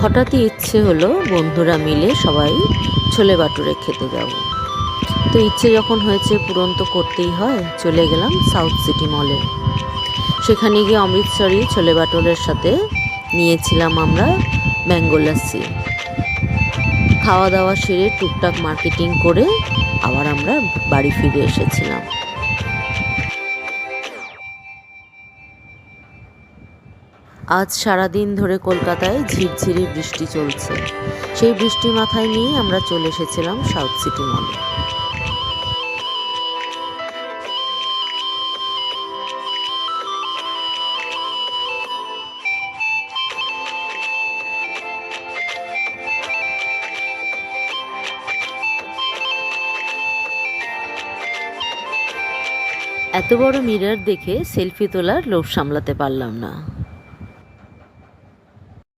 হঠাৎই ইচ্ছে হলো বন্ধুরা মিলে সবাই ছোলে বাটুরে খেতে যাব। তো ইচ্ছে যখন হয়েছে পূরণ তো করতেই হয়। চলে গেলাম সাউথ সিটি মলে। সেখানে গিয়ে অমৃতসরি ছোলে বাটুরের সাথে নিয়েছিলাম আমরা ম্যাঙ্গো লাস্সি। খাওয়া দাওয়া সেরে টুকটাক মার্কেটিং করে আবার আমরা বাড়ি ফিরে এসেছিলাম। আজ সারাদিন ধরে কলকাতায় ঝিরঝিরি বৃষ্টি চলছে। সেই বৃষ্টি মাথায় নিয়ে আমরা চলে এসেছিলাম সাউথ সিটি মলে। এত বড় মিরর দেখে সেলফি তোলার লোভ সামলাতে পারলাম না।